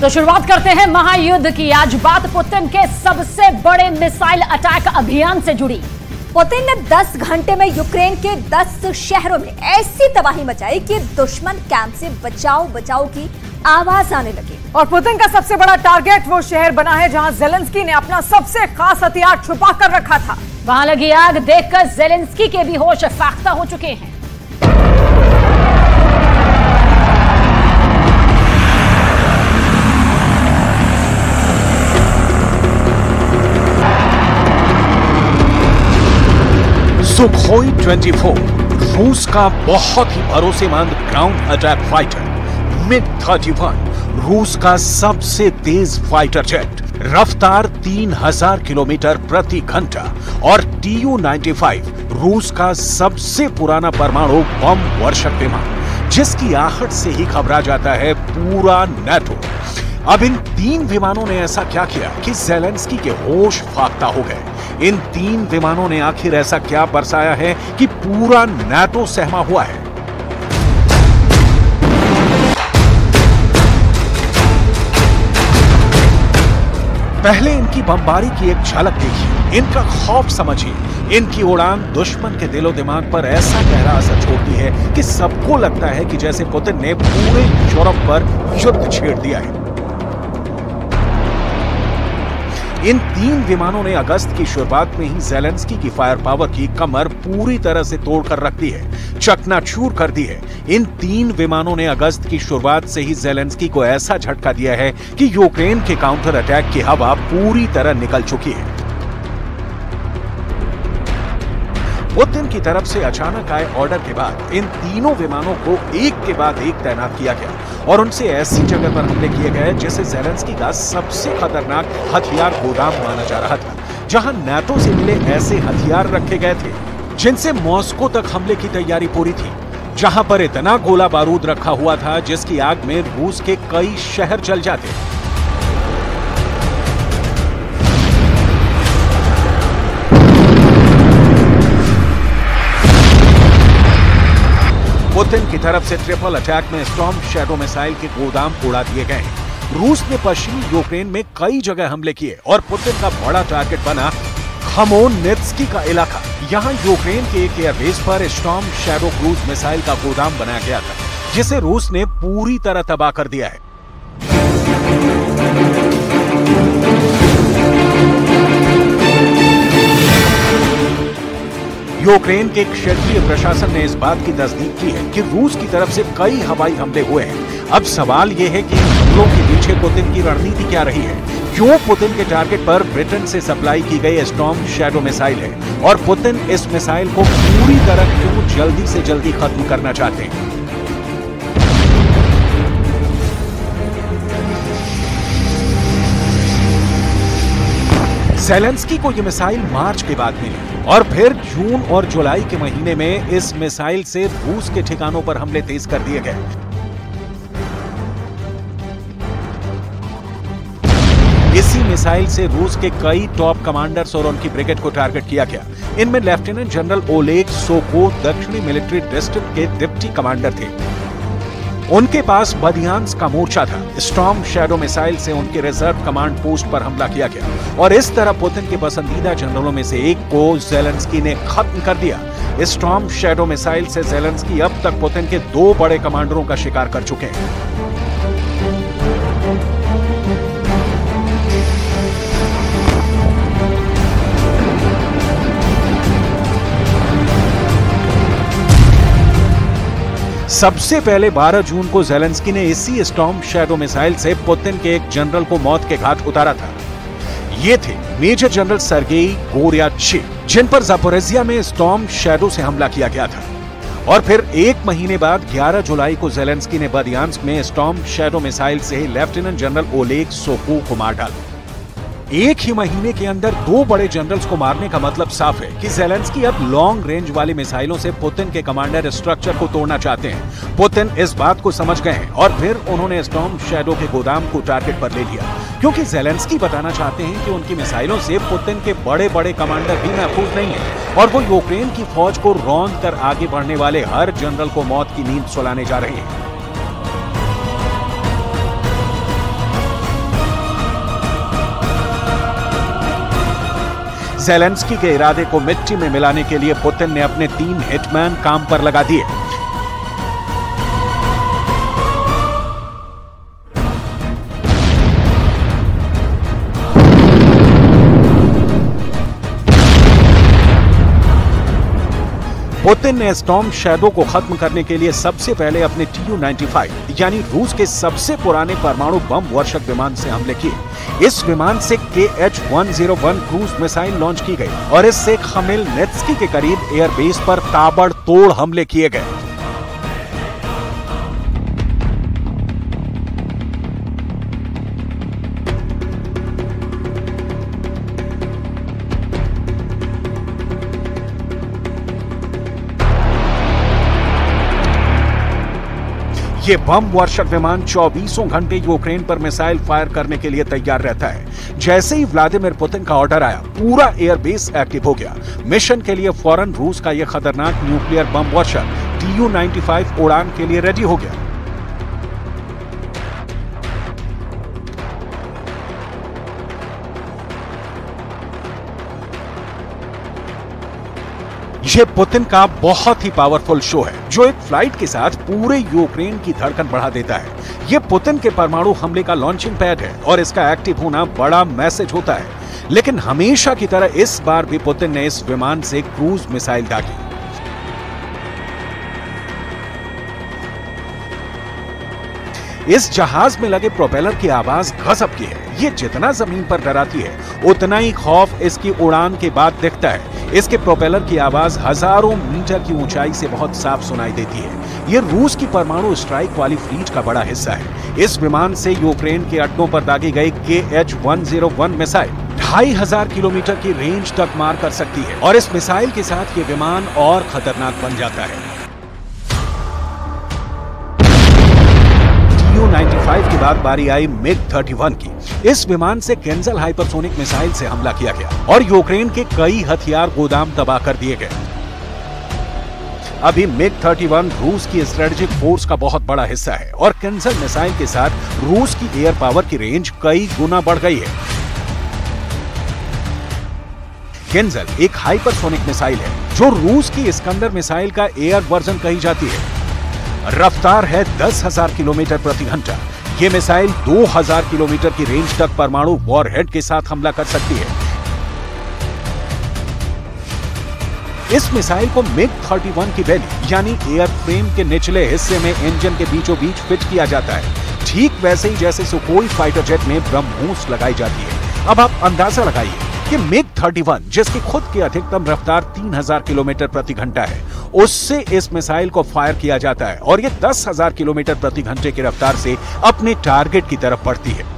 तो शुरुआत करते हैं महायुद्ध की। आज बात पुतिन के सबसे बड़े मिसाइल अटैक अभियान से जुड़ी। पुतिन ने 10 घंटे में यूक्रेन के 10 शहरों में ऐसी तबाही मचाई कि दुश्मन कैंप से बचाओ बचाओ की आवाज आने लगी। और पुतिन का सबसे बड़ा टारगेट वो शहर बना है जहां जेलेंस्की ने अपना सबसे खास हथियार छुपा कर रखा था। वहां लगी आग देखकर जेलेंस्की के भी होश फाख्ता हो चुके हैं। सुखोई 24 रूस का बहुत ही भरोसेमंद ग्राउंड अटैक फाइटर, MiG-31 रूस का सबसे तेज फाइटर जेट, रफ्तार 3000 किलोमीटर प्रति घंटा, और Tu-95 रूस का सबसे पुराना परमाणु बम वर्षक विमान, जिसकी आहट से ही घबरा जाता है पूरा नेटो। अब इन 3 विमानों ने ऐसा क्या किया कि जेलेंस्की के होश फाख्ता हो गए? इन 3 विमानों ने आखिर ऐसा क्या बरसाया है कि पूरा नाटो सहमा हुआ है? पहले इनकी बमबारी की एक झलक देखिए, इनका खौफ समझिए। इनकी उड़ान दुश्मन के दिलो दिमाग पर ऐसा गहरा असर छोड़ती है कि सबको लगता है कि जैसे पुतिन ने पूरे यूरोप पर युद्ध छेड़ दिया है। इन 3 विमानों ने अगस्त की शुरुआत में ही जेलेंस्की की फायर पावर की कमर पूरी तरह से तोड़कर रख दी है, चकनाचूर कर दी है। इन 3 विमानों ने अगस्त की शुरुआत से ही जेलेंस्की को ऐसा झटका दिया है कि यूक्रेन के काउंटर अटैक की हवा पूरी तरह निकल चुकी है। पुतिन की तरफ से अचानक आए ऑर्डर के बाद इन तीनों विमानों को एक के बाद एक तैनात किया गया और उनसे ऐसी जगह पर हमले किए गए जिसे जेलेंस्की का सबसे खतरनाक हथियार गोदाम माना जा रहा था, जहां नाटो से मिले ऐसे हथियार रखे गए थे जिनसे मॉस्को तक हमले की तैयारी पूरी थी, जहां पर इतना गोला बारूद रखा हुआ था जिसकी आग में रूस के कई शहर जल जाते। पुतिन की तरफ से ट्रिपल अटैक में स्टॉर्म शैडो मिसाइल के गोदाम उड़ा दिए गए हैं। रूस ने पश्चिमी यूक्रेन में कई जगह हमले किए और पुतिन का बड़ा टारगेट बना खमेलनित्स्की का इलाका। यहां यूक्रेन के एक एयरबेस पर स्टॉर्म शैडो क्रूज मिसाइल का गोदाम बनाया गया था, जिसे रूस ने पूरी तरह तबाह कर दिया है। यूक्रेन के क्षेत्रीय प्रशासन ने इस बात की तस्दीक की है कि रूस की तरफ से कई हवाई हमले हुए हैं। अब सवाल यह है कि इन हमलों के पीछे पुतिन की रणनीति क्या रही है? क्यों पुतिन के टारगेट पर ब्रिटेन से सप्लाई की गई स्टॉर्म शैडो मिसाइल है और पुतिन इस मिसाइल को पूरी तरह क्यों जल्दी से जल्दी खत्म करना चाहते हैं? जेलेंस्की को यह मिसाइल मार्च के बाद मिली और फिर जून और जुलाई के महीने में इस मिसाइल से रूस के ठिकानों पर हमले तेज कर दिए गए। इसी मिसाइल से रूस के कई टॉप कमांडर्स और उनकी ब्रिगेड को टारगेट किया गया। इनमें लेफ्टिनेंट जनरल ओलेग सोको दक्षिणी मिलिट्री डिस्ट्रिक्ट के डिप्टी कमांडर थे। उनके पास बदियांस्क का मोर्चा था। स्टॉर्म शैडो मिसाइल से उनके रिजर्व कमांड पोस्ट पर हमला किया गया और इस तरह पुतिन के पसंदीदा जनरलों में से एक को जेलेंस्की ने खत्म कर दिया। स्टॉर्म शैडो मिसाइल से जेलेंस्की अब तक पुतिन के 2 बड़े कमांडरों का शिकार कर चुके हैं। सबसे पहले 12 जून को जेलेंस्की ने इसी स्टॉर्म शैडो मिसाइल से पुतिन के एक जनरल को मौत के घाट उतारा था। ये थे मेजर जनरल सर्गेई गोर्याचेव, जिन पर जापोरेजिया में स्टॉर्म शैडो से हमला किया गया था। और फिर 1 महीने बाद 11 जुलाई को जेलेंस्की ने बदियांस्क में स्टॉर्म शैडो मिसाइल से लेफ्टिनेंट जनरल ओलेग सोको को मार डाला। एक ही महीने के अंदर 2 बड़े जनरल्स को मारने का मतलब साफ है कि जेलेंस्की अब लॉन्ग रेंज वाली मिसाइलों से पुतिन के कमांडर स्ट्रक्चर को तोड़ना चाहते हैं। पुतिन इस बात को समझ गए हैं और फिर उन्होंने स्टॉर्म शैडो के गोदाम को टारगेट पर ले लिया, क्योंकि जेलेंस्की बताना चाहते हैं कि उनकी मिसाइलों से पुतिन के बड़े बड़े कमांडर भी महफूज नहीं है और वो यूक्रेन की फौज को रौंद कर आगे बढ़ने वाले हर जनरल को मौत की नींद सुलाने जा रहे हैं। ज़ेलेंस्की के इरादे को मिट्टी में मिलाने के लिए पुतिन ने अपने 3 हिटमैन काम पर लगा दिए। पुतिन ने स्टॉर्म शैडो को खत्म करने के लिए सबसे पहले अपने Tu-95 यानी रूस के सबसे पुराने परमाणु बम वर्षक विमान से हमले किए। इस विमान से Kh-101 क्रूज मिसाइल लॉन्च की गई और इससे खमेलनित्स्की के करीब एयरबेस पर ताबड़तोड़ हमले किए गए। ये बम वर्षक विमान 24 घंटे यूक्रेन पर मिसाइल फायर करने के लिए तैयार रहता है। जैसे ही व्लादिमीर पुतिन का ऑर्डर आया, पूरा एयरबेस एक्टिव हो गया। मिशन के लिए फौरन रूस का यह खतरनाक न्यूक्लियर बम वर्षक Tu-95 उड़ान के लिए रेडी हो गया। ये पुतिन का बहुत ही पावरफुल शो है, जो एक फ्लाइट के साथ पूरे यूक्रेन की धड़कन बढ़ा देता है। ये पुतिन के परमाणु हमले का लॉन्चिंग पैड है और इसका एक्टिव होना बड़ा मैसेज होता है। लेकिन हमेशा की तरह इस बार भी पुतिन ने इस विमान से क्रूज मिसाइल दागी। इस जहाज में लगे प्रोपेलर की आवाज गजब की है। ये जितना जमीन पर डराती है, उतना ही खौफ इसकी उड़ान के बाद दिखता है। इसके प्रोपेलर की आवाज हजारों मीटर की ऊंचाई से बहुत साफ सुनाई देती है। ये रूस की परमाणु स्ट्राइक वाली फ्लीट का बड़ा हिस्सा है। इस विमान से यूक्रेन के अड्डों पर दागी गई Kh-101 मिसाइल 2500 किलोमीटर की रेंज तक मार कर सकती है और इस मिसाइल के साथ ये विमान और खतरनाक बन जाता है। Tu-95 के बाद बारी आई MiG-31 की। इस विमान से केंजल हाइपरसोनिक मिसाइल से हमला किया गया और यूक्रेन के कई हथियार गोदाम तबाह कर दिए गए। अभी MiG-31 रूस की स्ट्रेटेजिक फोर्स का बहुत बड़ा हिस्सा है और केंजल मिसाइल के साथ रूस की एयर पावर की रेंज कई गुना बढ़ गई है। केंजल एक हाइपरसोनिक मिसाइल है जो रूस की इस्कंदर मिसाइल का एयर वर्जन कही जाती है। रफ्तार है 10,000 किलोमीटर प्रति घंटा। ये मिसाइल 2000 किलोमीटर की रेंज तक परमाणु वॉरहेड के साथ हमला कर सकती है। इस मिसाइल को MiG-31 की बेली यानी एयर फ्रेम के निचले हिस्से में इंजन के बीचों बीच फिट किया जाता है, ठीक वैसे ही जैसे सुखोई फाइटर जेट में ब्रह्मोस लगाई जाती है। अब आप अंदाजा लगाइए कि MiG-31 जिसकी खुद की अधिकतम रफ्तार 3000 किलोमीटर प्रति घंटा है, उससे इस मिसाइल को फायर किया जाता है और ये 10,000 किलोमीटर प्रति घंटे की रफ्तार से अपने टारगेट की तरफ बढ़ती है।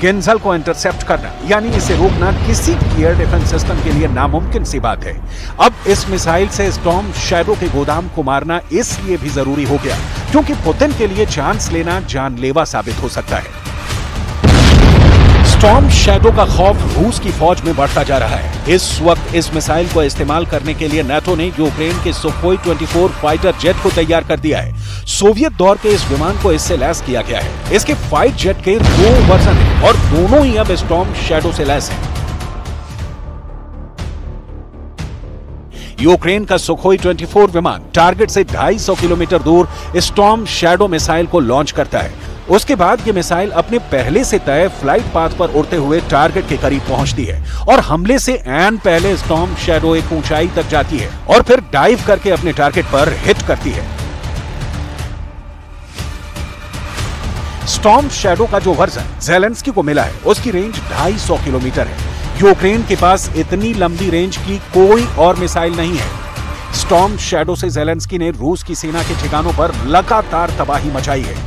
केंजल को इंटरसेप्ट करना यानी इसे रोकना किसी एयर डिफेंस सिस्टम के लिए नामुमकिन सी बात है। अब इस मिसाइल से स्टॉर्म शैडो के गोदाम को मारना इसलिए भी जरूरी हो गया क्योंकि पुतिन के लिए चांस लेना जानलेवा साबित हो सकता है। स्टॉर्म शैडो का खौफ रूस की फौज में बढ़ता जा रहा है। इस वक्त इस मिसाइल को इस्तेमाल करने के लिए नाटो ने यूक्रेन के सुखोई 24 फाइटर जेट को तैयार कर दिया है। सोवियत दौर के इस विमान को इससे लैस किया गया है। इसके फाइट जेट के 2 वर्जन हैं और दोनों ही अब स्टॉर्म शैडो से लैस हैं। यूक्रेन का सुखोई 24 विमान टारगेट से 250 किलोमीटर दूर स्टॉर्म शैडो मिसाइल को लॉन्च करता है। उसके बाद ये मिसाइल अपने पहले से तय फ्लाइट पाथ पर उड़ते हुए टारगेट के करीब पहुंचती है और हमले से ऐन पहले स्टॉर्म शैडो एक ऊंचाई तक जाती है और फिर डाइव करके अपने टारगेट पर हिट करती है। स्टॉर्म शैडो का जो वर्जन ज़ेलेंस्की को मिला है उसकी रेंज 250 किलोमीटर है। यूक्रेन के पास इतनी लंबी रेंज की कोई और मिसाइल नहीं है। स्टॉर्म शैडो से ज़ेलेंस्की ने रूस की सेना के ठिकानों पर लगातार तबाही मचाई है।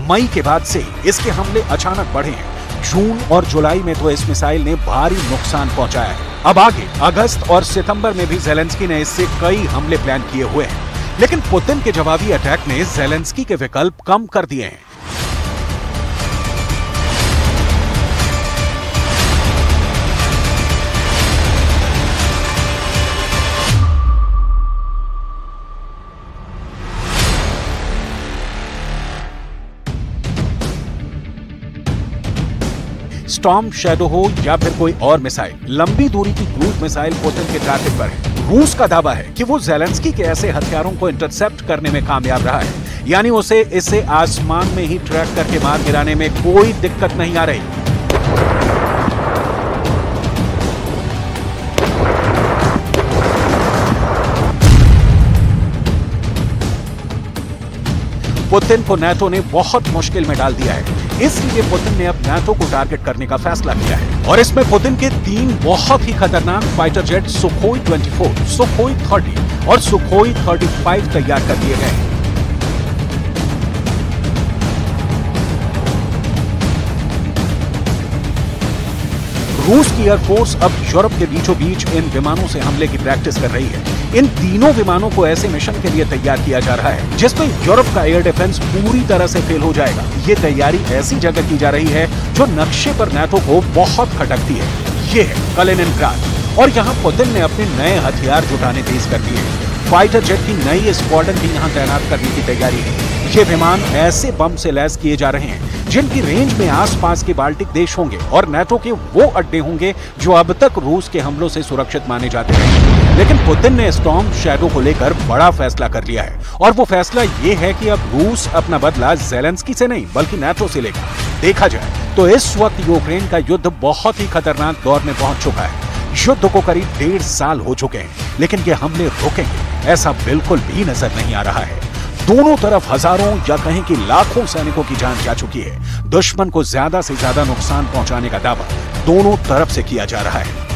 मई के बाद से इसके हमले अचानक बढ़े हैं। जून और जुलाई में तो इस मिसाइल ने भारी नुकसान पहुंचाया है। अब आगे अगस्त और सितंबर में भी ज़ेलेंस्की ने इससे कई हमले प्लान किए हुए हैं, लेकिन पुतिन के जवाबी अटैक ने ज़ेलेंस्की के विकल्प कम कर दिए हैं। स्टॉर्म शैडो हो या फिर कोई और मिसाइल, लंबी दूरी की क्रूज मिसाइल पुतिन के टारगेट पर है। रूस का दावा है कि वो ज़ेलेंस्की के ऐसे हथियारों को इंटरसेप्ट करने में कामयाब रहा है, यानी उसे इसे आसमान में ही ट्रैक करके मार गिराने में कोई दिक्कत नहीं आ रही। पुतिन को नाटो ने बहुत मुश्किल में डाल दिया है, इसलिए पुतिन ने अब नाटो को टारगेट करने का फैसला किया है। और इसमें पुतिन के 3 बहुत ही खतरनाक फाइटर जेट सुखोई 24, सुखोई 30 और सुखोई 35 तैयार कर दिए गए हैं। रूस की एयरफोर्स अब यूरोप के बीचों बीच इन विमानों से हमले की प्रैक्टिस कर रही है। इन तीनों विमानों को ऐसे मिशन के लिए तैयार किया जा रहा है जिसमें यूरोप का एयर डिफेंस पूरी तरह से फेल हो जाएगा। ये तैयारी ऐसी जगह की जा रही है जो नक्शे पर नाटो को बहुत खटकती है। ये है कलिनिनग्राड, और यहाँ पुतिन ने अपने नए हथियार जुटाने तेज कर दिए। फाइटर जेट की नई स्क्वाड्रन भी यहाँ तैनात करने की तैयारी है। ये विमान ऐसे बम से लैस किए जा रहे हैं जिनकी रेंज में आसपास के बाल्टिक देश होंगे और नाटो के वो अड्डे होंगे जो अब तक रूस के हमलों से सुरक्षित माने जाते हैं। लेकिन पुतिन ने स्टॉर्म शैडो को लेकर बड़ा फैसला कर लिया है, और वो फैसला ये है कि अब रूस अपना बदला ज़ेलेंस्की से नहीं बल्कि नाटो से लेगा। देखा जाए तो इस वक्त यूक्रेन का युद्ध बहुत ही खतरनाक दौर में पहुंच चुका है। युद्ध को करीब 1.5 साल हो चुके हैं, लेकिन ये हमले रुकेंगे ऐसा बिल्कुल भी नजर नहीं आ रहा है। दोनों तरफ हजारों या कहीं कि लाखों सैनिकों की जान जा चुकी है। दुश्मन को ज्यादा से ज्यादा नुकसान पहुंचाने का दावा दोनों तरफ से किया जा रहा है।